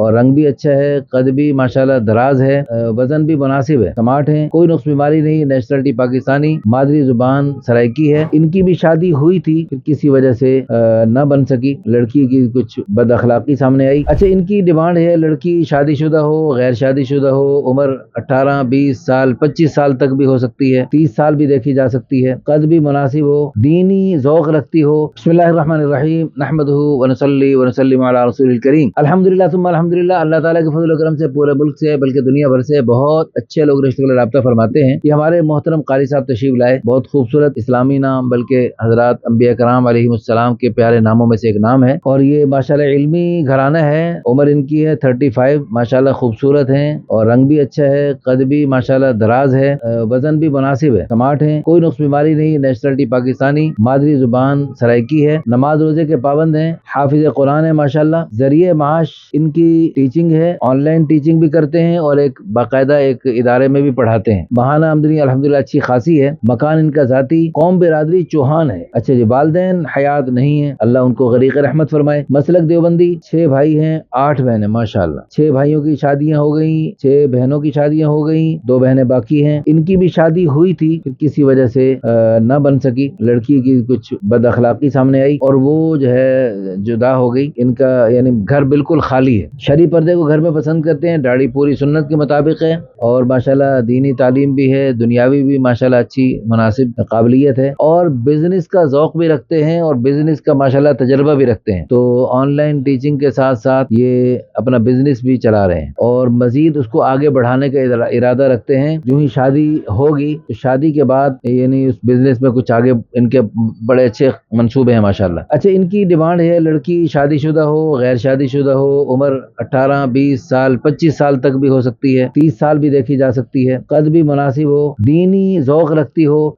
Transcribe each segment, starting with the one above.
اور رنگ بھی اچھا ہے، قد بھی ماشاءاللہ دراز ہے، وزن بھی مناسب ہے، سمارٹ ہیں، کوئی نقص بیماری نہیں، نیشنلٹی پاکستانی، مادری زبان سرائکی ہے۔ ان کی بھی شادی ہوئی تھی، کسی وجہ سے نہ بن سکی، لڑکی کی کچھ بد اخلاقی سامنے آئی۔ اچھا، ان کی ڈیمانڈ ہے لڑکی شادی شدہ ہو، غیر شادی شدہ ہو، عمر 18 20 سال 25 سال تک بھی ہو سکتی ہے، 30 سال بھی دیکھی جا سکتی ہے، قد بھی مناسب ہو، دینی ذوق رکھتی ہو۔ بسم اللہ الرحمن الرحیم، نحمدہ ونصلی ونسلم علی رسول الکریم، الحمدللہ ثم الحمدللہ۔ اللہ تعالیٰ کے فضل و کرم سے پورے ملک سے بلکہ دنیا بھر سے بہت اچھے لوگ رشتہ کا رابطہ فرماتے ہیں کہ ہمارے محترم قاری صاحب تشریف لائے، بہت خوبصورت اسلامی نام، بلکہ حضرات انبیاء کرام علیہ السلام کے پیارے ناموں میں سے ایک نام ہے، اور یہ ماشاءاللہ علمی گھرانہ ہے۔ عمر ان کی ہے 35، ماشاءاللہ خوبصورت ہیں اور رنگ بھی اچھا ہے، قد بھی ماشاءاللہ دراز ہے، وزن بھی مناسب ہے، سمارٹ ہیں، کوئی نقص بیماری نہیں، نیشنلٹی پاکستانی، مادری زبان سرائکی ہے، نماز روزے کے پابند ہیں، حافظ قرآن ہے ماشاءاللہ، ذریعہ معاش ان کی ٹیچنگ ہے، آن لائن ٹیچنگ بھی کرتے ہیں اور ایک باقاعدہ ایک ادارے میں بھی پڑھاتے ہیں، ماہانہ آمدنی الحمدللہ اچھی خاصی ہے، مکان ان کا ذاتی، قوم برادری چوہان ہے۔ اچھا جی، والدین حیات نہیں ہیں، اللہ ان کو غریق رحمت فرمائے۔ مسلک دیوبندی، 6 بھائی ہیں 8 بہنیں، ماشاءاللہ 6 بھائیوں کی شادیاں ہو گئیں، 6 بہنوں کی شادیاں ہو گئیں، 2 بہنیں باقی ہیں۔ ان کی بھی شادی ہوئی تھی، کسی وجہ سے نہ بن سکی، لڑکی کی کچھ بد اخلاقی سامنے آئی اور وہ جو ہے جدا ہو گئی۔ ان کا یعنی گھر بالکل خالی ہے، شرعی پردے کو گھر میں پسند کرتے ہیں، داڑھی پوری سنت کے مطابق ہے اور ماشاءاللہ دینی تعلیم بھی ہے، دنیاوی بھی ماشاءاللہ اچھی مناسب قابلیت ہے، اور بزنس کا ذوق بھی رکھتے ہیں اور بزنس کا ماشاءاللہ تجربہ بھی رکھتے ہیں۔ تو آن لائن ٹیچنگ کے ساتھ ساتھ یہ اپنا بزنس بھی چلا رہے ہیں اور مزید اس کو آگے بڑھانے کا ارادہ رکھتے ہیں۔ جو ہی شادی ہوگی تو شادی کے بعد یعنی اس بزنس میں کچھ آگے ان کے بڑے اچھے منصوبے ہیں ماشاءاللہ۔ اچھا، ان کی ڈیمانڈ ہے لڑکی شادی شدہ ہو، غیر شادی شدہ ہو، عمر 18 20 سال 25 سال تک بھی ہو سکتی ہے، 30 سال بھی دیکھی جا سکتی ہے، قد بھی مناسب ہو، دینی ذوق رکھتی ہو،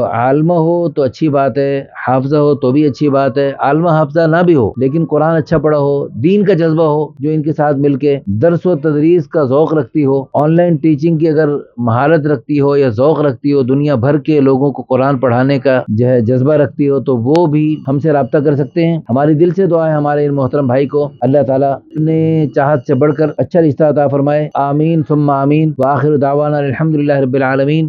عالمہ ہو تو اچھی بات ہے، حافظہ ہو تو بھی اچھی بات ہے، عالمہ حافظہ نہ بھی ہو لیکن قرآن اچھا پڑھا ہو، دین کا جذبہ ہو، جو ان کے ساتھ مل کے درس و تدریس کا ذوق رکھتی ہو، آن لائن ٹیچنگ کی اگر مہارت رکھتی ہو یا ذوق رکھتی ہو، دنیا بھر کے لوگوں کو قرآن پڑھانے کا جو ہے جذبہ رکھتی ہو، تو وہ بھی ہم سے رابطہ کر سکتے ہیں۔ ہماری دل سے دعا ہے ہمارے ان محترم بھائی کو اللہ تعالیٰ اپنے چاہت سے بڑھ کر اچھا رشتہ عطا فرمائے، آمین ثم آمین، وآخر دعوانا الحمدللہ رب العالمین۔